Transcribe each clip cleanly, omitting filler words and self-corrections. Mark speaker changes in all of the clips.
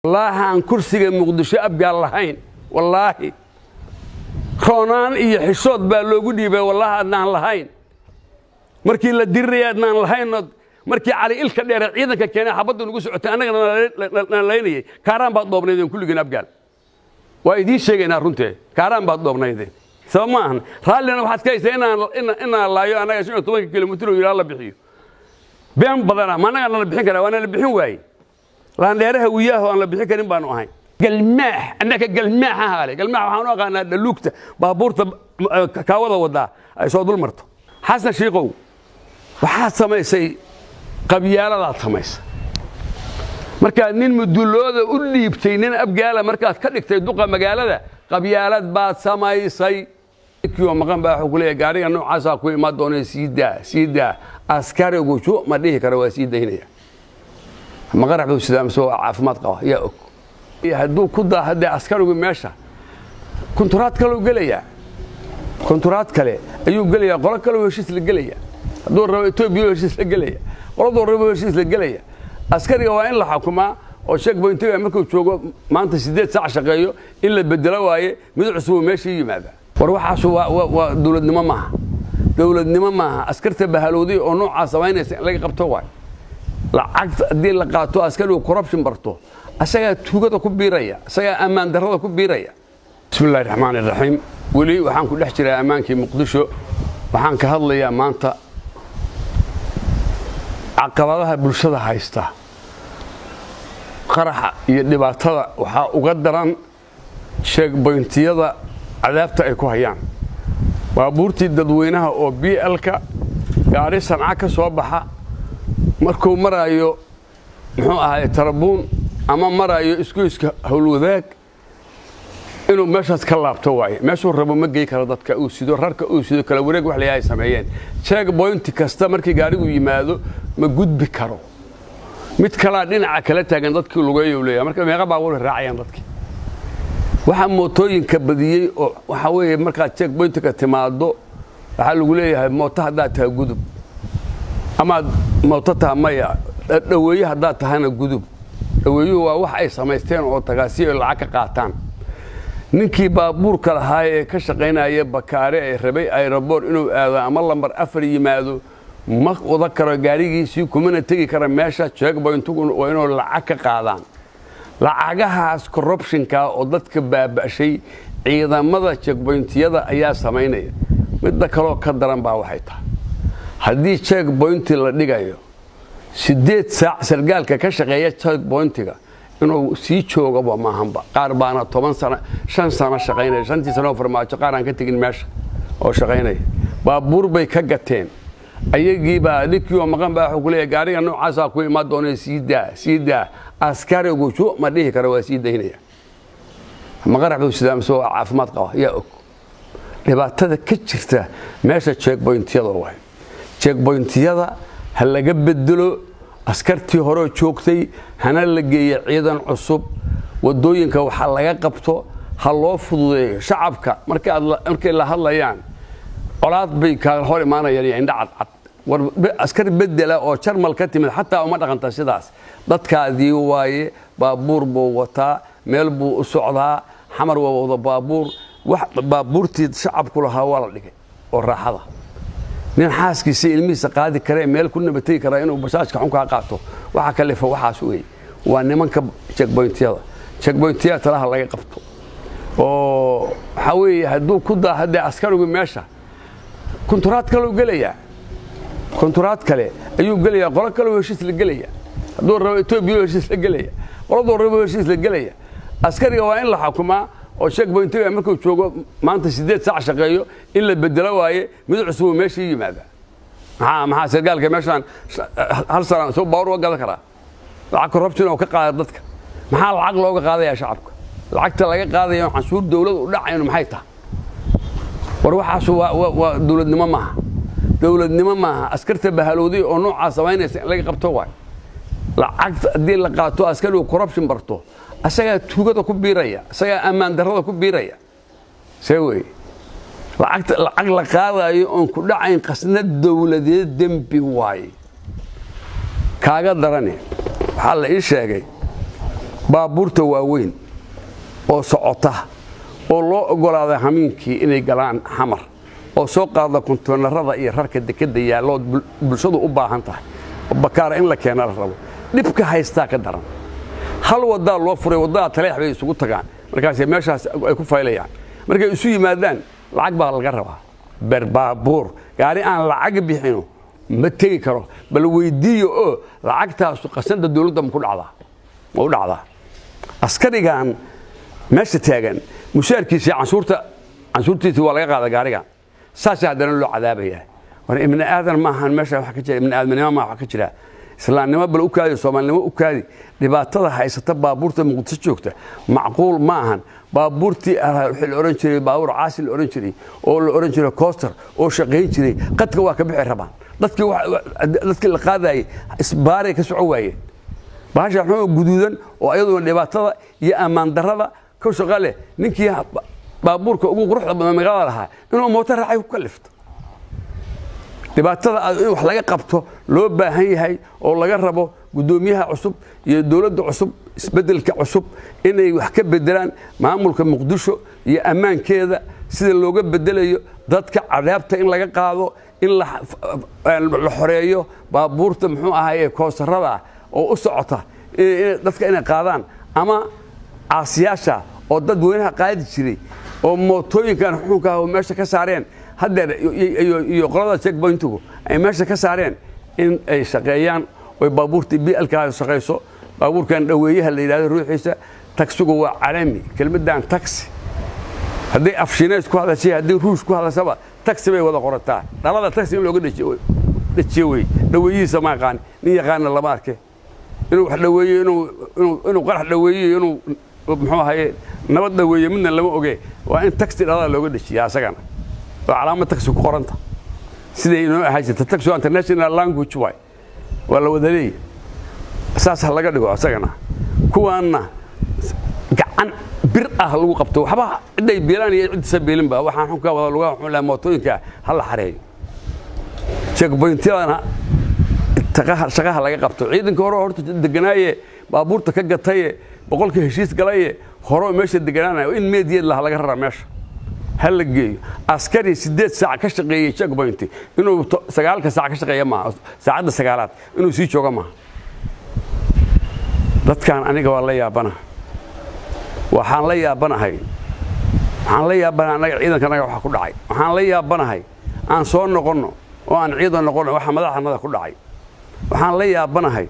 Speaker 1: والله عن كرسي مقدشة أبقى اللهين والله خونان إيه حشود باللوجو ديبه والله أدنى اللهين مركي للدرية أدنى اللهين مركي على إلك اللي رعيدك كأنه حبض نقص أنا ليني كاران بعض ضبنيدين كل جناب قال وإيدي شيء أنا رنته كاران بعض ضبنيدين سواء هل أنا واحد كيس إن الله يو أنا يشوف 2 كيلومتر ويلا الله بحيه بيان بدنا ما أنا بحكي كذا وأنا اللي بحيه واي لأن يراه وياه وأنا بحكي كريم بانو هاي قلماح أنك قلماح هالي قلماح وحنا قانا اللوكته بابورت كاوضة ودا صوت المرت حسن شيقو وحاس سميسي قبيالة لا سميس marka nin mudulooda u liibtay nin abgaala markaad ka dhigtay duqa magaalada qabyaalad baad samaysay kiyo maqan baa xukuleey gaariga noocaas ah ku imaad doonay siida askarigu soo ma dhihi karo waa siidaynaya ma qarxdo sidaam soo caafimaad qaba yaa og haduu ku daahday askarigu meesha kontaraad kale ayuu galaya qolo kale oo heshiis la galaya haduu rabo Itoobiya heshiis la galaya qolada rabo heshiis la galaya askariga waa in la xukumaa oo checkpointiga markuu joogo maanta 8 saac shaqeeyo in la bedelo waaye mid cusub meesha yimaada war waxaas waa dawladnimo maaha askarta bahalowday oo nooca sameynaysa laga qabto waay lacag hadii la qaato askarigu corruption barto asaga tuugada ku biiraya asaga amaan darrada ku biiraya bismillaahir rahmaanir rahiim wali waxaan ku dhex jiraa amaankii muqdisho waxaan ka hadlayaa maanta caqabadaha bulshada haysta qaraxa iyo dhibaatada waxa uga daran checkpointiyada cadaabta ay ku hayaan baabuurtii dadweynaha oo BL-ka gaari sanca ka soo baxa markuu marayo muxuu ahaay tarabuun ama marayo isku hawlwadaag inuu meeshaas ka laabto waaye meeshuu rabo ma geey karo dadka uu sido rarka uu sido kala wareeg wax leeyahay sameeyeen checkpoint kasta markii gaarigu yimaado ma gudbi karo mid kala dhinaca kala taagan dadkii lugeeyo leeyahay marka meeqa baabuur raacayaan dadkii waxa mootooyinka badiyay oo waxa weeye marka checkpoint ka timaado waxa lagu leeyahay mooto hadaa taa gudub ama mooto taa maya dhaweeyo hadaa tahana gudub dhaweeyo waa wax ay sameysteen oo tagaasiyo lacag ka qaataan ninkii baabuurka lahaa ee ka shaqeynaya bakaare ee rabay aeroport inuu aado ama lambar 4 yimaado ma wada karo gaarigiisii kuma tagi kara meesha checkpoint-ku waa inuu lacag ka qaadaan lacagahaas corruption-ka oo dadka baabashay ciidamada checkpoint-yada ayaa sameynaya mid kale ka daran baa waxay tahay hadii checkpoint la dhigayo 8 saac sargaalka ka shaqeeya checkpoint-ga inuu sii joogo ma ahanba qaar baana 10 sano 5 sano shaqeynay 5 sano farmaajo qaar aan ka tagin meesha oo shaqeynay baabuur bay ka gateen ayagii baa ninkii maqan baa xukuleey gaariga noocaas ah ku imaad doonay siida askarigu soo ma dhihi karo waa siidaynaya ma qarxdo sidaam soo caafimaad qaba yaa og dhibaatada ka jirta meesha checkpoint-yada waay checkpoint-yada hal laga bedelo askartii hore joogtay hana la geeyo ciidan cusub wadooyinka waxa laga qabto hal loo fududeeyo shacabka markay la hadlayaan qolaad bay ka hor imaanayaan indha cad war askar bedela oo jarmal ka timid hatta uma dhaqanta sidaas dadkaadii waaye baabuur buu wataa meel buu u socdaa xamar waa wada baabuurtii shacabku lahaa waa la dhigay oo raaxada nin xaaskiisa ilmihiisa qaadi kare meel ku nabatay kara inuu basaajka xun ka qaato waxa kale fa waxaas weey waa nimanka checkpoint-yada talaha laga qabto oo waxa weeye haduu ku daahday askarigu meesha kontaraad kale ayuu galaya qolo kale oo heshiis la galaya haduu rabo Itoobiya heshiis la galaya qolada rabo heshiis la galaya askariga waa in la xukumaa oo checkpoint-ga markuu joogo maanta 8 saac shaqeeyo in la bedelo waaye mid cusub meesha yimaada maxaa sargaalka meeshan hal sano soo baabuur wada kara lacag corruption oo ka qaada dadka maxaa lacag looga qaadaya shacabka lacagta laga qaadayo canshuur dawladda u dhacayno maxay tahay war waxaas waa dawladnimo maaha askarta bahalowday oo nooca sameynaysa laga qabto waay lacag hadii la qaato askarigu corruption barto asaga tuugada ku biiraya asaga amaan darrada ku biiraya saaway lacag la qaadayo oo ku dhacayn qasnad dawladeed dambi waay kaaga darane waxa la ii sheegay baabuurta waaweyn oo socota oo loo ogolaaday hamiinkii inay galaan xamar oo soo qaada kontoonarada iyo rarka dekada yaallo bulshadu u baahan tahay oo bakaara in la keeno la rabo dhibka haystaa ka daran hal wada loo furay wadada taleex bay isugu tagaan markaas meeshaas ay ku faylayaan markay isu yimaadaan lacag baa laga rabaa baabuur gaari aan lacag bixino ma tegi karo bal weydiiyo oo lacagtaas qasanda dawladda ma ku dhacdaa ma u dhacdaa askarigan meesha taagan mushaarkiisa canshuurtiisa waa laga qaadaa gaariga saas haddana loo cadaabaya war ibn aadan ma ahan meesha wax ka jira ibn aadamnimo ma wax ka jira islaamnimo bal u kaadi Soomaalnimo u kaadi dhibaatada haysata baabuurta Muqdisho joogta macquul ma ahan baabuurtii wixii la oran jiray baabuur caasil oran jiray oo la oran jiray coaster oo shaqeyn jiray qadka waa ka bixi rabaan dadkii la qaaday isbaaray ka soo waayeen baasha xoo guduudan oo ayadoo dhibaatada iyo amaan darrada ka shaqale ninkii baabuurka ugu quruxda badan magaalada lahaa inuu mootar raacay ku kalifto dhibaatada wax laga qabto loo baahan yahay oo laga rabo gudoomiyaha cusub iyo dawladda cusub isbedelka cusub inay wax ka bedelaan maamulka Muqdisho iyo amaankeeda sida looga bedelayo dadka cadaabta in laga qaado in la xoreeyo baabuurta muxuu ahaayay koosarada oo u socota dadka inay qaadaan ama caasiyaasha oo dad weynaha qaadi jiray oo mootooyinkan xukunka oo meesha ka saareen hadda iyo qolada checkpointigu ay meesha ka saareen in ay shaqeeyaan oo baabuurtii BLka shaqeyso baabuurkan dhaweeyaha la yiraahdo ruuxiisa taksigu waa caalami kelmadan taksi haddii afshineys ku hadashay haddii ruush ku hadasaba taksi bay wada qorataa dhalada taksi in looga dhajiyo way dhaweeyihiisa ma yaqaan nin yaqaan lama arkay inuu wax dhaweeyo inuu qarax dhaweeyo inuu muxuu ahaayay nabad dhaweeyo midna lama oge waa in taksi dhalada looga dhajiyaa asagana waa calaamad taksi ku qoranta sidii inoo ahaajirta taksi international language way wala wadalay asaas laga dhigo asagana kuwaana gacan bir ah lagu qabto waxba ciday beelaan iyo cid sabeelin ba waxaan xunka wada lagu xulaa mootooyinka hal xareeyo checkpointiyada shaqaha laga qabto ciidanka hore horta deganaaye baabuurta ka gatay boqolka heshiis galay hore meesha deganaanayo in meediyad laga raraa meesha hal la geeyo askari 8 saac ka shaqeeyay checkpoint inuu 9 saac ka shaqeeyo ma saacada 9aad inuu sii jooga ma dadkan aniga waa la yaabana waxaan la yaabanahay anaga ciidankanaga waxa ku dhacay waxaan la yaabanahay aan soo noqono oo aan ciidan noqono waxa madaxnimada ku dhacay waxaan la yaabanahay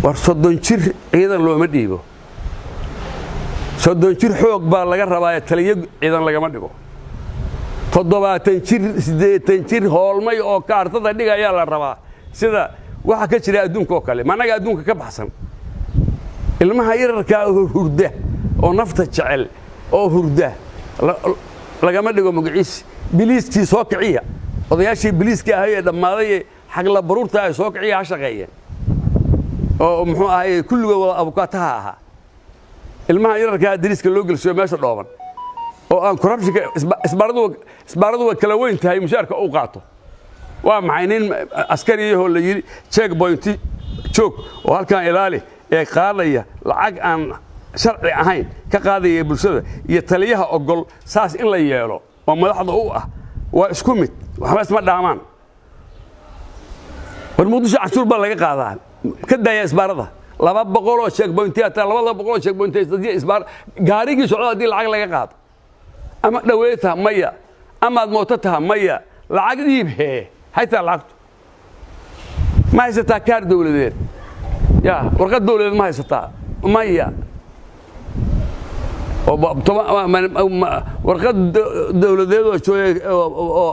Speaker 1: war 30 jir ciidan looma dhiibo 30 jir xoog baa laga rabaa taliye ciidan lagama dhigo 70 jir 80 jir hoolmay oo kaartada dhigaya la rabaa sida waxa ka jira adduunka oo kale managa adduunka ka baxsan ilmaha yararka hurda oo nafta jecel oo hurda lagama dhigo magaciis biliiskii soo kiciya odayaashii biliiska ahay dhamaaday xaq la baruurta ay soo kiciya shaqeeyeen oo muxuu ahaayay kulligood wada abukaataha ahaa ilmaha yararka dariska loo galsho meesha dhooban oo aan corruption isbaaradu kala weyn tahay mushaarka uu qaato waa maxay nin askari oo la yiri checkpoint joog oo halkan ilaali ee qaadaya lacag aan sharci ahayn ka qaadaya bulshada iyo taliyaha ogol saas in la yeelo oo madaxda u ah waa isku mid waxba isma dhaamaan war Muqdisho cashuur baa laga qaadaa ka daya isbaarada 200 oo checkpoint ta 200 oo checkpoint isbaar gaarigii socda hadii lacag laga qaado ama dhaweeta maya ama mootata maya lacag diibhe hayta lacagtu ma haysataa kaar dawladeed ya warqad dawladeed ma haysataa maya oo warqad dawladeed oo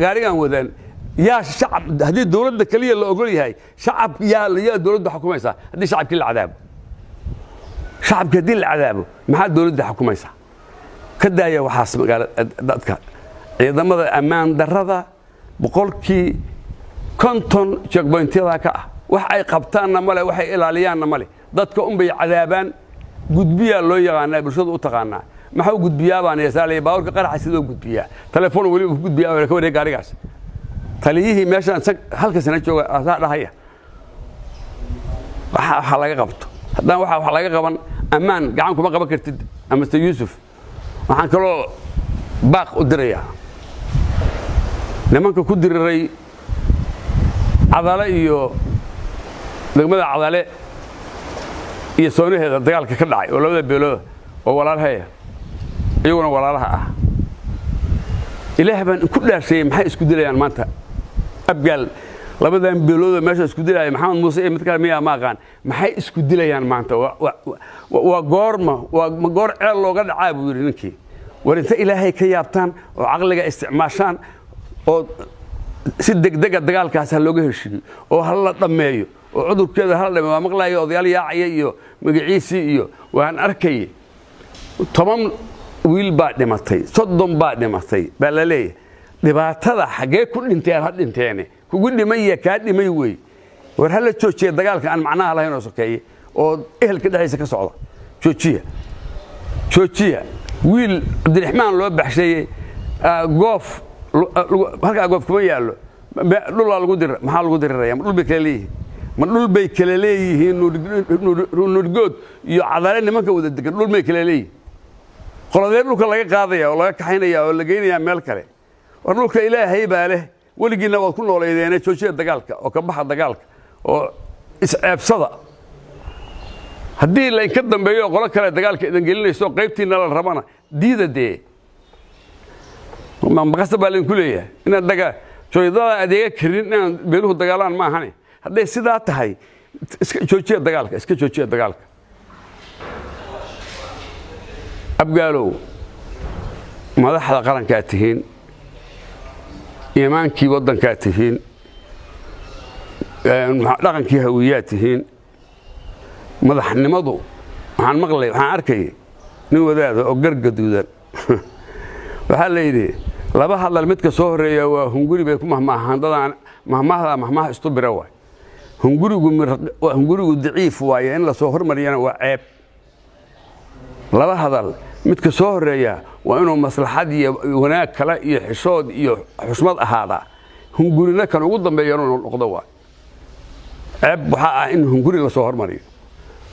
Speaker 1: gaarigan wadaan يا شعب هذه الدولة الكلية اللي أقول هاي شعب يا دولة حكوميسة هذه شعب كل العذاب شعب كديل العذاب ما حد دولة حكوميسة كده يا وحاسب قال ذاتك إذا ما أمان درضة بقول كي كنتم شقبنتي ذاك وحي قبطان مالي وحي إلاليان مالي ذاتك بعذابان قد بيا لو يغانا برشاد أتغانا ما هو قد بيا بان يسالي باورك قرح يسيدو قد بيا تلفون ولي قد بيا ولا كوري قاريقاس تليه ماشان halka sana jooga asaa dhahaya waxa laga qabto haddaan waxa wax laga qaban ammaan gacan kuma qaban kartid Mr. Yusuf waxaan kaloo baaq u dirayaa nimanka ku diriray Cadale iyo degmada Cadale iyo soonaheeda dagaalka ka dhacay oo labada beelood oo walaalhay iyaguna walaalaha ah ilaahay baan ku dhaashay maxay isku dilayaan maanta abgaal labadan beelood meesha isku dilayaan maxamed muuse iyo mid kale miyaa ma aqaan maxay isku dilayaan maanta waa goorma waa goor ceel looga dhacay buu yiri ninkii war inta ilaahay ka yaabtaan oo aqliga isticmaashaan oo si degdeg dagaalkaas looga heshiiyo oo hal la dhameeyo oo cudurkeeda hal dhameeyo waa maqlayo odayaal yaacay iyo magaciisi iyo waan arkay 10 wiil baa dhimatay 30 baa dhimatay baa la leeyahay dhibaatada xagee ku dhinteen ha dhinteen kugu dhimay ka dhimay way war hal la joojiyo dagaalka aan macnaha lahayn oo sokeeyay oo ehelka dhaxaysa ka socda joojiya wiil Abdiraxmaan loo baxshay goof halka goof kuma yaalo dhul lagu dir maxaa lagu diraya dhul bay kala leeyihiin ma dhul bay kala leeyihiin nurgood iyo Cadale nimanka wada degan dhul bay kala leeyihiin qoladee dhulka laga qaadaya oo laga kaxaynaya oo la geenaya meel kale war dhulka Ilaahay baa leh waligiina wad ku nooleeyeen joojiya dagaalka oo ka baxa dagaalka oo isceebsada haddii la ka dambeeyo qolo kale dagaalka idan gelinayso qaybtiina la rabana diidade ma maqasab baa ku leeyahay in daga jooydada adeega karin in beeluhu dagaalaan ma ahane hadday sidaa tahay iska joojiya dagaalka abgaalow madaxda qaranka tihiin iimaankii wadanka tihiin dhaqankii hawiyaad tihiin madaxnimadu waxaan arkay nin wadaad oo gargaduudan waxa la yiri laba hadal midka soo horeeya waa hunguri bay ku mahmaahan dadaan mahmaha istubira way hungurigu daciif waaye in la soo hormariyana waa ceeb laba hadal midka soo horeeya waa inuu maslaxad iyo wanaag kala iyo xishood iyo xushmad ahaada hungurina kan ugu dambeeyo inuu noqdo waa ceeb waxa ah in hunguri la soo hormariyo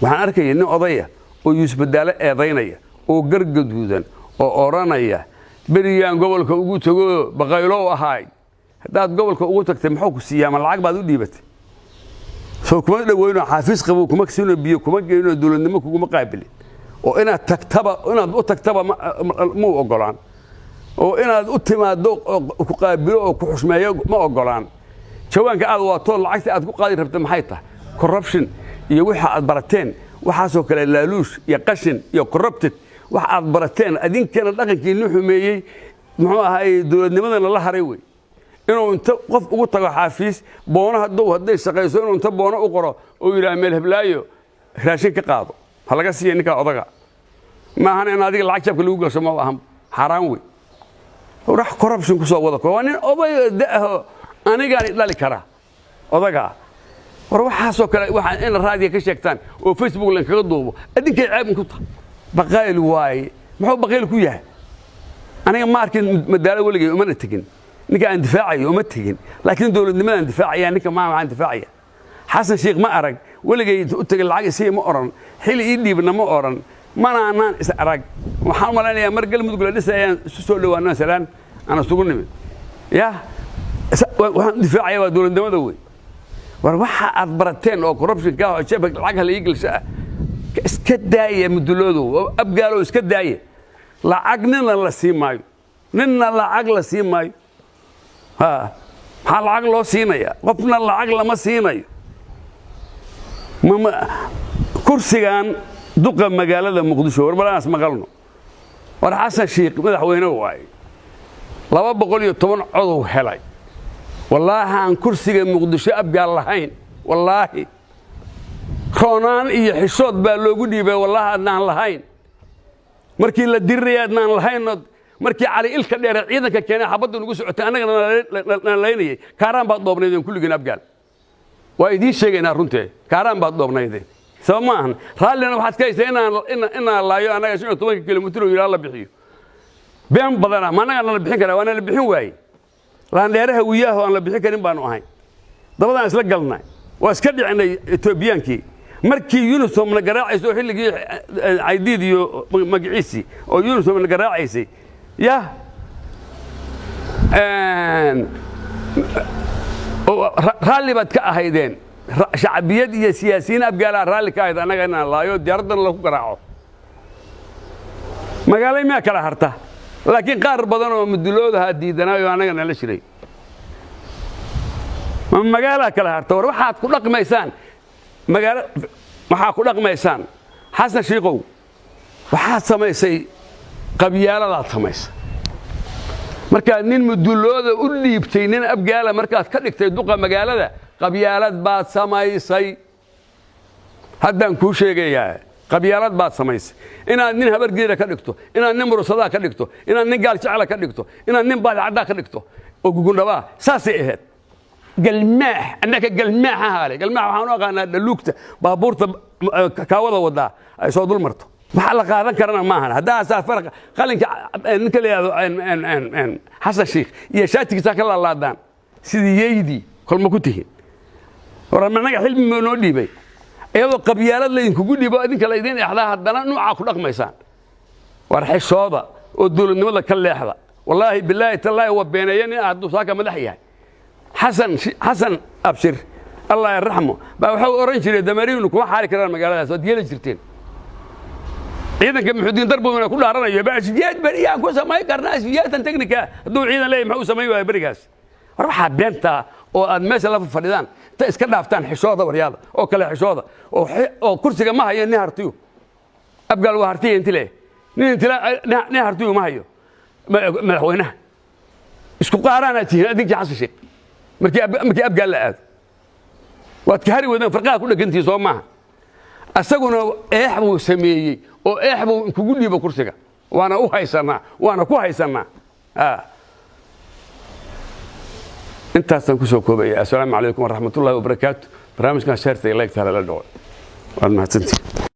Speaker 1: waxaan arkay nin odaya oo Yuusuf Badaale eedaynaya oo gargaduudan oo oranaya beriyan gobolka ugu tago baqaylo ahaay hadaad gobolka ugu tagtay maxuu ku siiyaa ma lacag baad u dhiibatay soo kuma dhaweyno xafiis qabo kuma kasino biyo kuma geeyno dawladnimo kuma qaabilin oo inaad u tagtaba ma ogolaan oo inaad u timaado ku qaabilo oo ku xushmeeyo ma ogolaan jawaanka aad waato lacagta aad ku qaadi rabtay maxay tahay corruption iyo waxa aad barateen waxa soo kale laaluush iyo qashin iyo corrupted waxa aad barateen adinkeena dhaqankiina xumeeyay muxuu ahay dawladnimadana la haray way inuu inta qof ugu tago xafiis boona hadday shaqayso inuu inta boona u qoro oo yiraahdo meel heblaayo raashin ka qaado ha laga siiyo ninka odaga ma ahan in adiga lacag jabka lagu gasho ma ahan xaraan way wax corruption ku soo wada ko nin oday daaho aniga dhali kara odaga war waxa soo kale waxa in raadiga ka sheegtaan oo Facebook link kaga duubo adinkay ceeb ku tahay baqayl waay muxuu baqayl ku yahay aniga ma arkin madaalo waligay uma tagin ninka aan difaacayo uma tagin laakiin dawladnimada aan difaacaya ninka ma aan difaacaya xasan sheekh ma arag waligay u tagay lacag si ma oran xili ii dhiibna ma oran mana aanan is arag waxaan maleynayaa mar galmudug la dhisayaan soo dhawaanaa salaan ana sugu nimid ya waxaan difaacaya waa dawladnimada way war waxa aad barateen oo corruption ka jabak lacag la iigilsa iska daaya muduloodo abgaalo iska daaya lacagna la siimayo ninna lacag la siimayo ha lacag loo siinaya qofna lacag lama siinayo mama kursigan duqa magaalada Muqdisho warbalaas maqalno war xasan sheekh madaxweyne waay 210 codow helay wallahi aan kursiga Muqdisho abgaal lahayn wallahi koonaan iyo xishood baa loogu dhiibay wallahi aan lahayn markii la diriyadnaan lahayn markii cali ilka dheer ciidanka keenay xabadu ugu socotay anaga leeynayay kaaraan baad doobnaydeen kulligeen abgaal waa idin sheegaynaa runtii kaaraan baad doobnaydeen sababaan raallina waxaad ka haysay inaan laayo anaga 15 kilomitir oo ilaa la bixiyo been badana ma anaga la bixin karaa waana la bixin waayay laan dheeraha wiyaha aan la bixin karin baanu ahay dabadaan isla galnay waa iska dhicinay Ethiopiankii markii unisom la garaacayso xilligii caydiid iyo magaciisi oo unisom la garaacaysay ya raalli baad ka ahaydeen shacbiyad iyo siyaasiyiin abgaala raalli ka ahayd annaga inaan laayo diyaaradan lagu garaaco magaalay ma kala harta laakiin qaar badan oo muduloodaha diidanaayo annaga nala shiray magaala kala harta war waxaad ku dhaqmaysaan magaala waxa ku dhaqmaysaan xasan shiiqow waxaad samaysay qabyaaladaad samaysay markaad nin mudulooda u dhiibtay nin abgaala markaad ka dhigtay duqa magaalada qabyaalad baad samaysay haddaan kuu sheegayaa qabyaalad baad samaysay inaad nin habargeeda ka dhigto inaad nin murusadaa ka dhigto inaad nin gaal jecla ka dhigto inaad nin baadicaddaa ka dhigto oo gugundhabaa saasay ahayd galmaax annaka galmaaxa haale galmaax waxaan u aqaanaa dhaluugta baabuurta kaawada wadaa ay soo dul marto waxa la qaadan karana maahan haddaasaa farqa qalinka ninka la yidhaahdo xasan shiikh iyo shaatigiisa ka laalaadaan sidii yeydii kolma ku tihiin war annaga xilmi ma noo dhiibay iyadoo qabyaalad laydinkugu dhiibo idinka laydin exdaa haddana nuucaa ku dhaqmaysaan war xishooda oo dowladnimada ka leexda wallaahi bilaahi tallaahi waa beeneeye nin hadduu saaka madax yahay xasan abshir allah yarxamo baa waxuu oran jiray damariinu kuma xaari karaan magaaladaas waad yeeli jirteen ciidanka muxuudiin darbowna ku dhaaranayo baasiyaad bariyaan ku samayn karnaa siyaatan teknika hadduu ciidan leeyahay maxuu samayn waaya barigaas war waxaa beentaa oo aad meesha la fadhidaan ta iska dhaaftaan xishooda waryaada oo kale xishooda oo kursiga ma hayo nin hartiyo abgaal waa hartiya inti leh nin hartiyo ma hayo madaxweynaha isku qaaraanaad tihiin adinkii xasan sheekh markii abgaal la aado waad ka hari weydaan farqaha ku dhegantihi soo maaha asaguna eex buu sameeyey oo eex buu kugu dhiibo kursiga waana u haysanaa waana ku haysanaa intaasaan ku soo koobaya assalaamu calaykum waraxmatullaahi wabarakaatu barnaamijkan sheerta iyo leegtaala la dhaco waad mahadsantihin